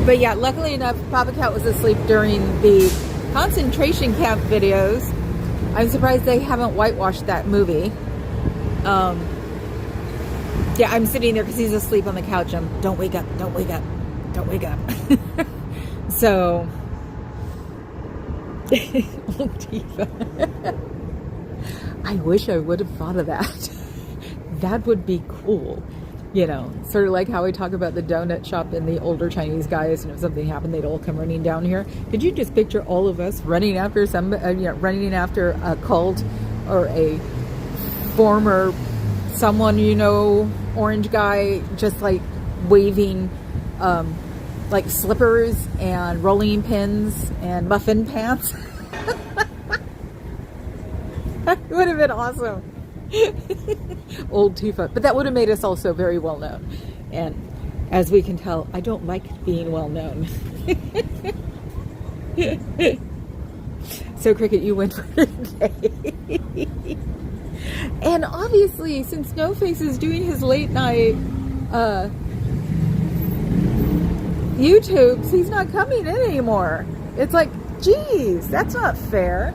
But yeah, luckily enough, Papa Cat was asleep during the concentration camp videos. I'm surprised they haven't whitewashed that movie. Yeah, I'm sitting there because he's asleep on the couch. Don't wake up, don't wake up, don't wake up. So, old Tifa. I wish I would have thought of that. That would be cool. You know, sort of like how we talk about the donut shop and the older Chinese guys, and if something happened, they'd all come running down here. Could you just picture all of us running after running after a cult or a former someone, you know, orange guy, just like waving like slippers and rolling pins and muffin pants? That would have been awesome. Old Tifa. But that would have made us also very well known. And as we can tell, I don't like being well known. So Cricket, you win for today. And obviously, since No Face is doing his late night YouTubes, he's not coming in anymore. It's like, geez, that's not fair.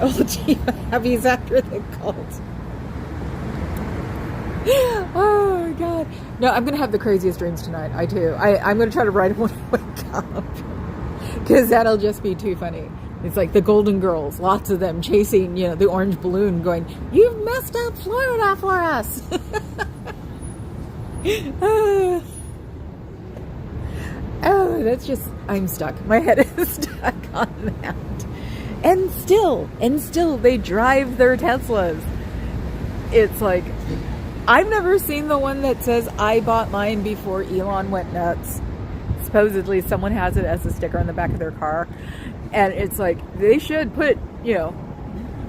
Oh, gee, he's after the cult. Oh, my God. No, I'm going to have the craziest dreams tonight. I do. I'm going to try to write them when I wake up. Because that'll just be too funny. It's like the Golden Girls, lots of them chasing, you know, the orange balloon going, "You've messed up Florida for us." Oh, that's just, I'm stuck. My head is stuck on that. And still, they drive their Teslas. It's like, I've never seen the one that says, "I bought mine before Elon went nuts." Supposedly, someone has it as a sticker on the back of their car. And it's like, they should put, you know,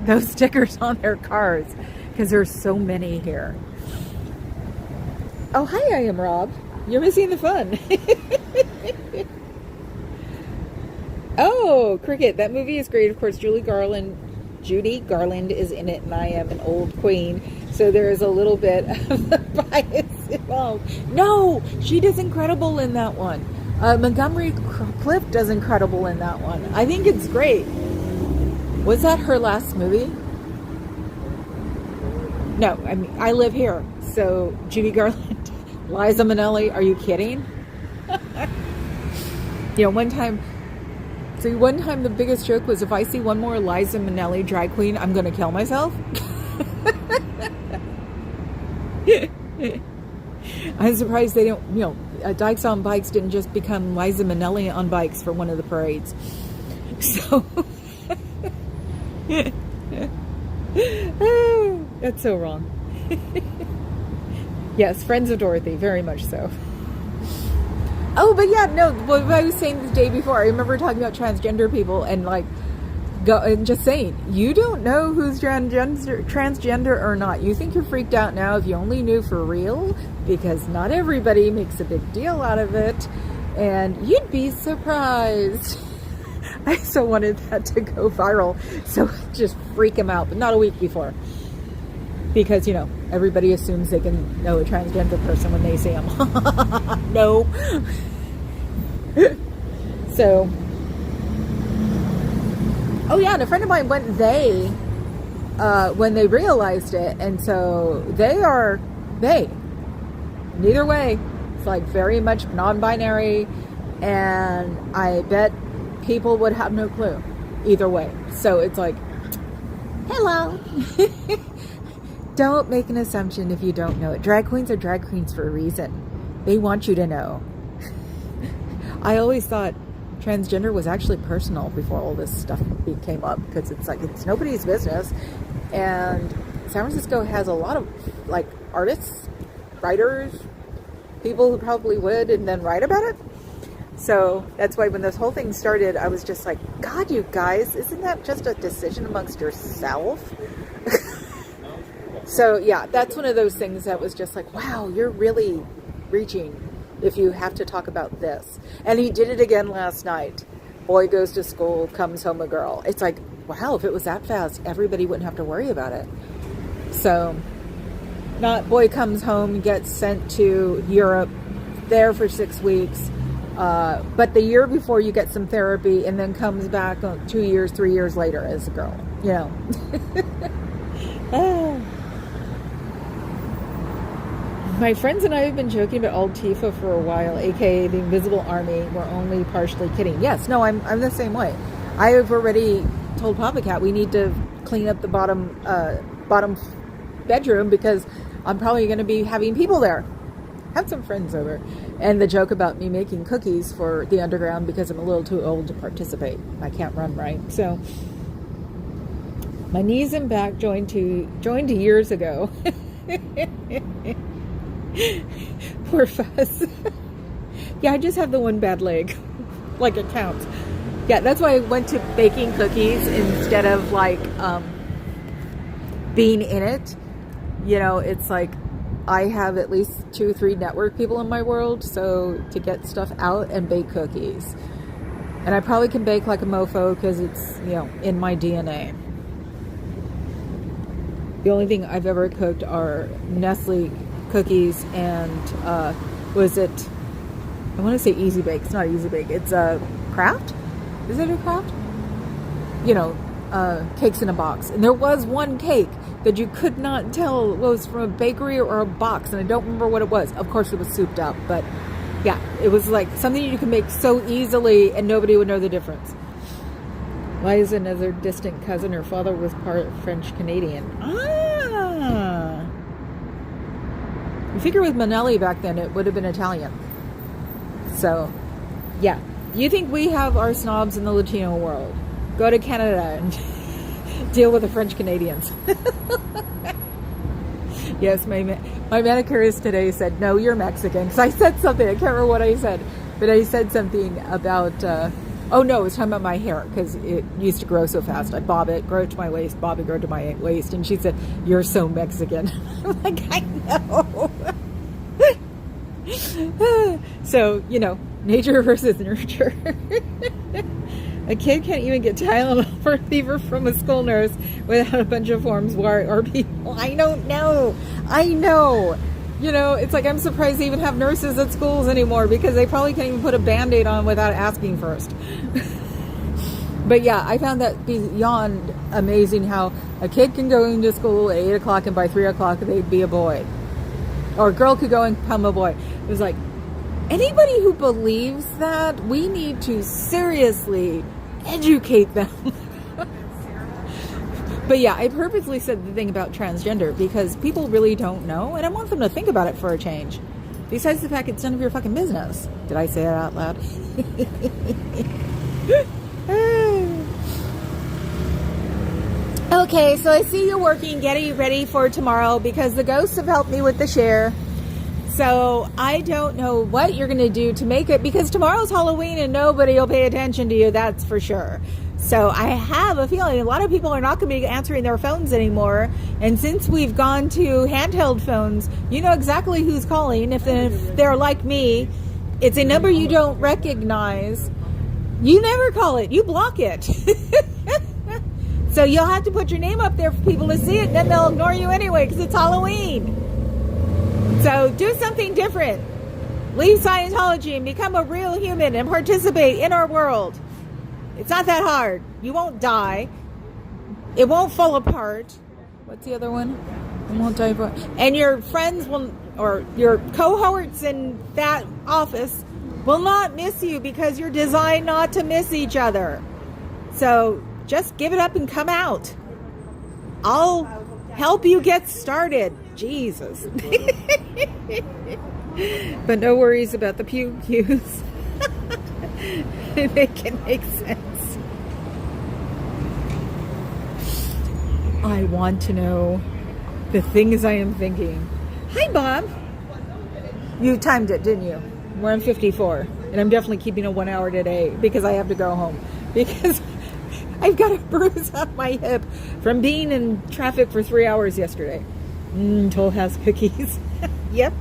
those stickers on their cars. Because there's so many here. Oh, hi, I am Rob. You're missing the fun. Oh, Cricket, that movie is great. Of course, Judy Garland is in it, and I am an old queen. So there is a little bit of the bias involved. No, she does incredible in that one. Montgomery Clift does incredible in that one. I think it's great. Was that her last movie? No, I mean, I live here. So Judy Garland, Liza Minnelli, are you kidding? You know, one time the biggest joke was, if I see one more Liza Minnelli drag queen, I'm going to kill myself. I'm surprised they don't, you know, Dykes on Bikes didn't just become Liza Minnelli on bikes for one of the parades. So, oh, that's so wrong. Yes, friends of Dorothy, very much so. Oh, but yeah, no, what I was saying the day before, I remember talking about transgender people and like, and just saying, you don't know who's transgender or not. You think you're freaked out now if you only knew for real, because not everybody makes a big deal out of it, and you'd be surprised. I so wanted that to go viral, so just freak them out, but not a week before. Because, you know, everybody assumes they can know a transgender person when they see them. No. So, oh yeah, and a friend of mine went when they realized it, and so they. Neither way, it's like very much non-binary, and I bet people would have no clue either way. So it's like, hello. Don't make an assumption if you don't know it. Drag queens are drag queens for a reason. They want you to know. I always thought transgender was actually personal before all this stuff came up, because it's like it's nobody's business. And San Francisco has a lot of like artists, writers, people who probably would and then write about it. So that's why when this whole thing started, I was just like, God, you guys, isn't that just a decision amongst yourself? So yeah, that's one of those things that was just like, wow, you're really reaching if you have to talk about this. And he did it again last night. Boy goes to school, comes home a girl. It's like, wow, if it was that fast, everybody wouldn't have to worry about it. So, not boy comes home, gets sent to Europe, there for 6 weeks. But the year before you get some therapy, and then comes back 2 years, 3 years later as a girl. You know. My friends and I have been joking about Old Tifa for a while, aka the Invisible Army. We're only partially kidding. Yes, no, I'm the same way. I have already told Papa Cat we need to clean up the bottom bedroom, because I'm probably going to be having people there. Have some friends over. And the joke about me making cookies for the underground because I'm a little too old to participate. I can't run right. So my knees and back joined years ago. Poor Fuss. Yeah, I just have the one bad leg. Like it counts. Yeah, that's why I went to baking cookies instead of like being in it. You know, it's like I have at least 2-3 network people in my world, so to get stuff out and bake cookies. And I probably can bake like a mofo because it's, you know, in my DNA. The only thing I've ever cooked are Nestle cookies and I want to say Easy Bake. It's not Easy Bake. It's a Kraft. Is it a Kraft? You know, cakes in a box. And there was one cake that you could not tell was from a bakery or a box, and I don't remember what it was. Of course, it was souped up, but yeah, it was like something you can make so easily and nobody would know the difference. Why is another distant cousin? Her father was part French Canadian. Ah, you figure with Manelli back then it would have been Italian. So, yeah, you think we have our snobs in the Latino world? Go to Canada and deal with the French Canadians. Yes, my manicurist today said, no, you're Mexican. Because I said something, I can't remember what I said, but I said something about, oh no, it was talking about my hair, because it used to grow so fast. I'd bob it, grow it to my waist, bob it, grow it to my waist. And she said, you're so Mexican. I'm like, I know. So, you know, nature versus nurture. A kid can't even get Tylenol for a fever from a school nurse without a bunch of forms or people. I don't know. I know. You know, it's like I'm surprised they even have nurses at schools anymore, because they probably can't even put a Band-Aid on without asking first. But yeah, I found that beyond amazing how a kid can go into school at 8 o'clock and by 3 o'clock they'd be a boy. Or a girl could go and become a boy. It was like, anybody who believes that, we need to seriously educate them. But yeah, I purposely said the thing about transgender because people really don't know, and I want them to think about it for a change. Besides the fact it's none of your fucking business. Did I say that out loud? Okay, so I see you working, getting ready for tomorrow, because the ghosts have helped me with the share. So I don't know what you're going to do to make it, because tomorrow's Halloween and nobody will pay attention to you, that's for sure. So I have a feeling a lot of people are not going to be answering their phones anymore. And since we've gone to handheld phones, you know exactly who's calling. If they're like me, it's a number you don't recognize. You never call it. You block it. So you'll have to put your name up there for people to see it, and then they'll ignore you anyway because it's Halloween. So do something different. Leave Scientology and become a real human and participate in our world. It's not that hard. You won't die. It won't fall apart. What's the other one? It won't die apart. And your friends will, or your cohorts in that office will not miss you, because you're designed not to miss each other. So just give it up and come out. I'll help you get started. Jesus. But no worries about the pew-pews. Make it make sense. I want to know the things I am thinking. Hi, Bob. You timed it, didn't you? We're on 54. And I'm definitely keeping a 1 hour today because I have to go home. Because I've got a bruise on my hip from being in traffic for 3 hours yesterday. Toll House cookies. Yep.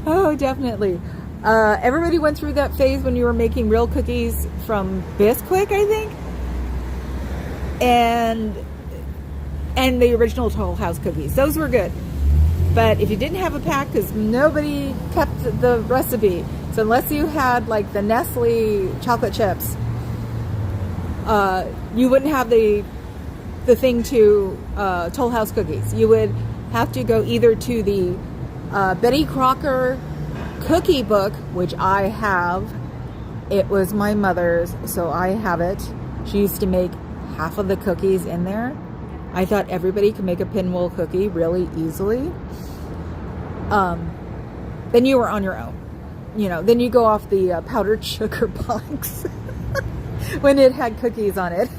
Oh, definitely. Everybody went through that phase when you were making real cookies from Bisquick, I think. And the original Toll House cookies. Those were good. But if you didn't have a pack, because nobody kept the recipe, so unless you had like the Nestle chocolate chips, you wouldn't have the thing to Toll House cookies. You would have to go either to the Betty Crocker cookie book, which I have. It was my mother's, so I have it. She used to make half of the cookies in there. I thought everybody could make a pinwheel cookie really easily. Then you were on your own. You know, then you go off the powdered sugar box when it had cookies on it.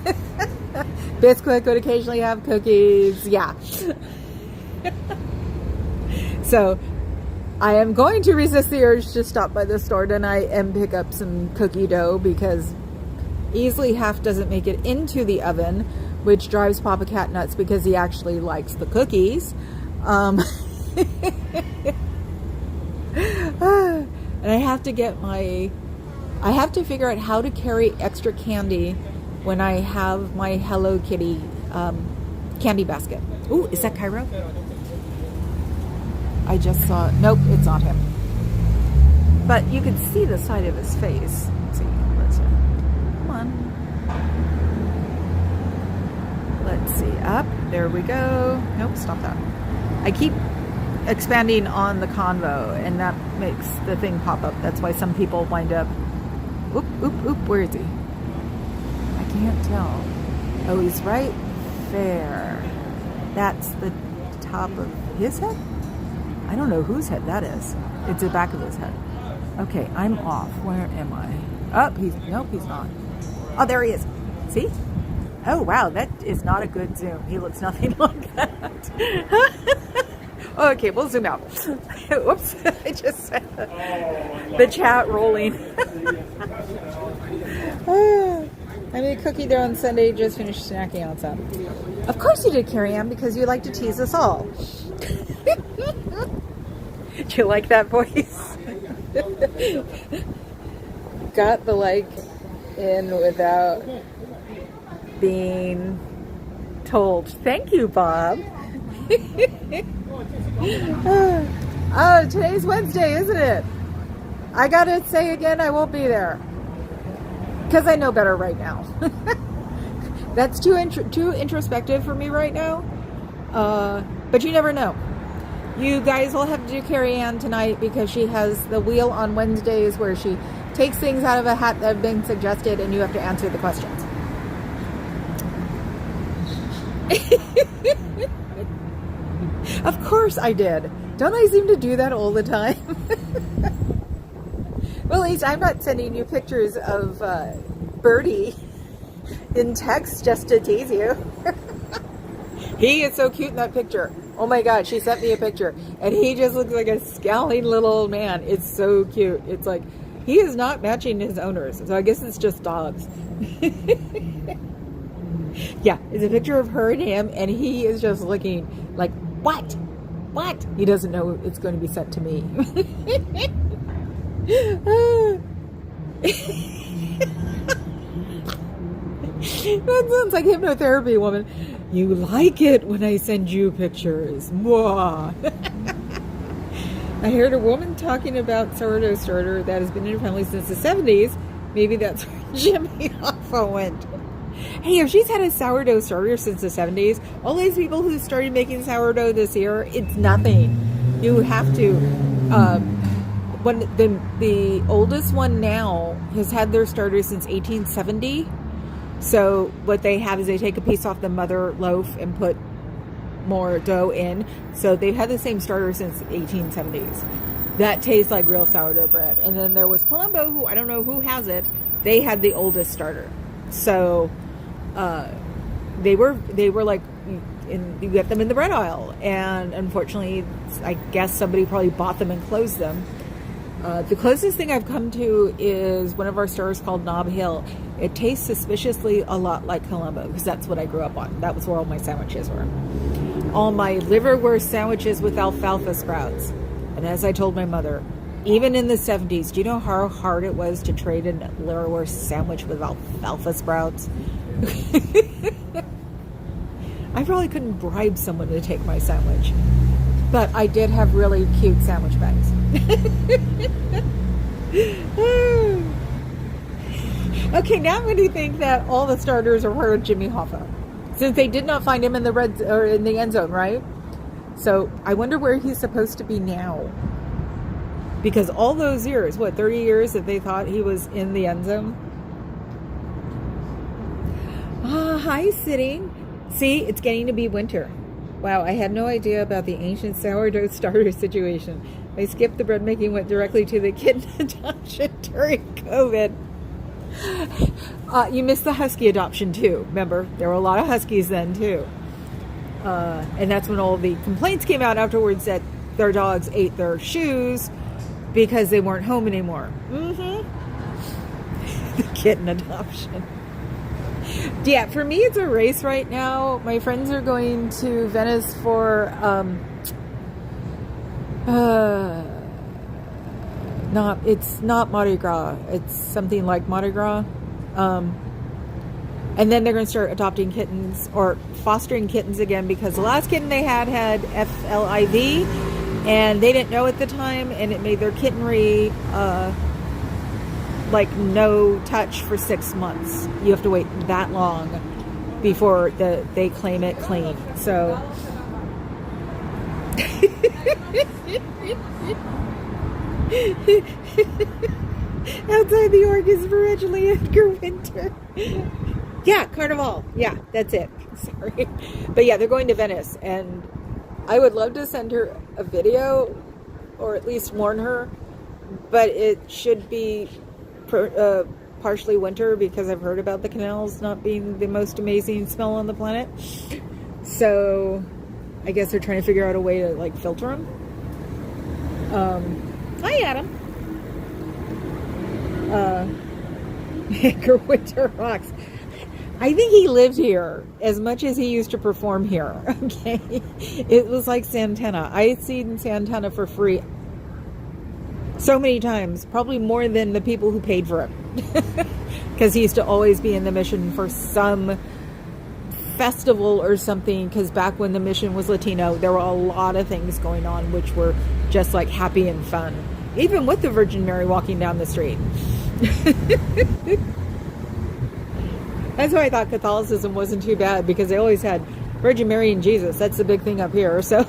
Bisquick would occasionally have cookies. Yeah. So I am going to resist the urge to stop by the store tonight and pick up some cookie dough because easily half doesn't make it into the oven, which drives Papa Cat nuts because he actually likes the cookies. And I have to get I have to figure out how to carry extra candy when I have my Hello Kitty candy basket. Ooh, is that Cairo? I just saw, nope, it's on him. But you can see the side of his face. Let's see, come on. Let's see, up, there we go. Nope, stop that. I keep expanding on the convo and that makes the thing pop up. That's why some people wind up, oop, where is he? I can't tell. Oh, he's right there. That's the top of his head? I don't know whose head that is. It's the back of his head. Okay, I'm off. Where am I? Oh, nope, he's not. Oh, there he is. See? Oh, wow, that is not a good zoom. He looks nothing like that. Okay, we'll zoom out. Whoops, I just said the chat rolling. I made a cookie dough on Sunday, just finished snacking on some. Of course you did, Carrie Ann, because you like to tease us all. Do you like that voice? Got the like in without being told. Thank you, Bob. Oh, today's Wednesday, isn't it? I gotta say again, I won't be there. Because I know better right now. That's too introspective for me right now. But you never know. You guys will have to do Carrie Ann tonight because she has the wheel on Wednesdays where she takes things out of a hat that have been suggested and you have to answer the questions. Of course I did. Don't I seem to do that all the time? Well, at least I'm not sending you pictures of Birdie in text just to tease you. He is so cute in that picture. Oh my God, she sent me a picture and he just looks like a scowling little old man. It's so cute. It's like, he is not matching his owners. So I guess it's just dogs. Yeah, it's a picture of her and him and he is just looking like, what? What? He doesn't know it's going to be sent to me. That sounds like hypnotherapy, woman. You like it when I send you pictures. Mwah. I heard a woman talking about sourdough starter that has been in her family since the 70s. Maybe that's where Jimmy Hoffa went. Hey, if she's had a sourdough starter since the 70s, all these people who started making sourdough this year, it's nothing. You have to... when the oldest one now has had their starter since 1870. So what they have is they take a piece off the mother loaf and put more dough in. So they've had the same starter since the 1870s. That tastes like real sourdough bread. And then there was Colombo, who I don't know who has it. They had the oldest starter. So they were like, you get them in the bread aisle. And unfortunately, I guess somebody probably bought them and closed them. The closest thing I've come to is one of our stores called Nob Hill. It tastes suspiciously a lot like Colombo, because that's what I grew up on. That was where all my sandwiches were. All my liverwurst sandwiches with alfalfa sprouts. And as I told my mother, even in the 70s, do you know how hard it was to trade a liverwurst sandwich with alfalfa sprouts? I probably couldn't bribe someone to take my sandwich. But I did have really cute sandwich bags. Okay, now I'm going to think that all the starters are part of Jimmy Hoffa, since they did not find him in the in the end zone, right? So I wonder where he's supposed to be now. Because all those years, 30 years that they thought he was in the end zone? Hi, sitting. See, it's getting to be winter. Wow, I had no idea about the ancient sourdough starter situation. I skipped the bread making, went directly to the kitten adoption during COVID. You missed the husky adoption too. Remember, there were a lot of huskies then too. And that's when all the complaints came out afterwards that their dogs ate their shoes because they weren't home anymore. The kitten adoption. Yeah, for me it's a race right now. My friends are going to Venice for it's not Mardi Gras. It's something like Mardi Gras. And then they're going to start adopting kittens or fostering kittens again, because the last kitten they had FLIV, and they didn't know at the time, and it made their kittenry like no touch for 6 months. You have to wait that long before they claim it clean. So outside the orchestra originally Edgar Winter. Yeah, Carnival. Yeah, that's it. Sorry. But yeah, they're going to Venice, and I would love to send her a video or at least warn her, but it should be partially winter, because I've heard about the canals not being the most amazing smell on the planet. So I guess they're trying to figure out a way to like filter them. Hi, Adam. Edgar Winter rocks. I think he lived here as much as he used to perform here. Okay, it was like Santana. I had seen Santana for free so many times, probably more than the people who paid for it, because he used to always be in the Mission for some festival or something, because back when the Mission was Latino, there were a lot of things going on which were just like happy and fun, even with the Virgin Mary walking down the street. That's why I thought Catholicism wasn't too bad, because they always had Virgin Mary and Jesus. That's the big thing up here. So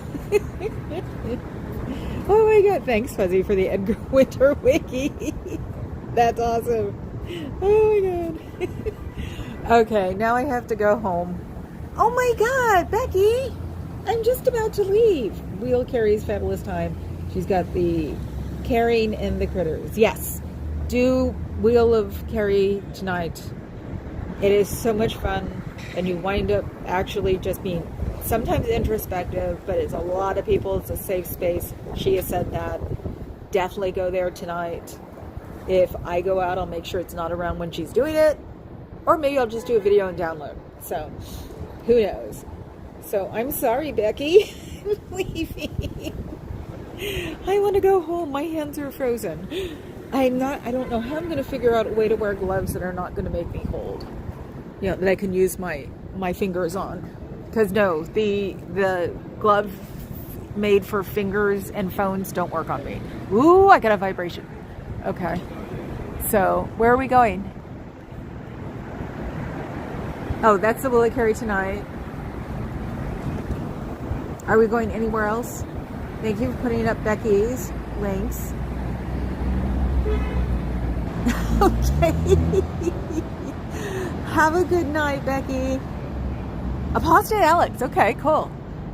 oh my god, thanks Fuzzy for the Edgar Winter wiki. That's awesome. Oh my god. Okay, now I have to go home. Oh my god, Becky, I'm just about to leave. Wheel Carrie's fabulous time. She's got the carrying and the critters. Yes, do Wheel of Carrie tonight. It is so much fun, and you wind up actually just being sometimes introspective, but it's a lot of people. It's a safe space. She has said that. Definitely go there tonight. If I go out, I'll make sure it's not around when she's doing it, or maybe I'll just do a video and download. So who knows? So I'm sorry, Becky. I'm leaving. I want to go home. My hands are frozen. I don't know how I'm going to figure out a way to wear gloves that are not going to make me cold. You know, that I can use my fingers on. Because no, the glove made for fingers and phones don't work on me. Ooh, I got a vibration. Okay. So, where are we going? Oh, that's the Will I Carry tonight. Are we going anywhere else? Thank you for putting up Becky's links. Okay. Have a good night, Becky. Apostate Alex. Okay, cool.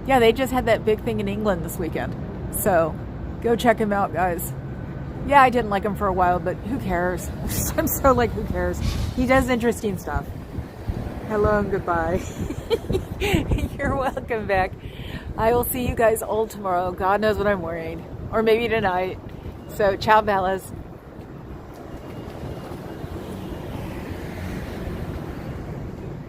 Yeah, they just had that big thing in England this weekend. So Go check him out, guys. Yeah, I didn't like him for a while, but who cares? I'm so like, who cares? He does interesting stuff. Hello and goodbye. You're welcome back. I will see you guys all tomorrow. God knows what I'm wearing. Or maybe tonight. So, ciao, Bellas.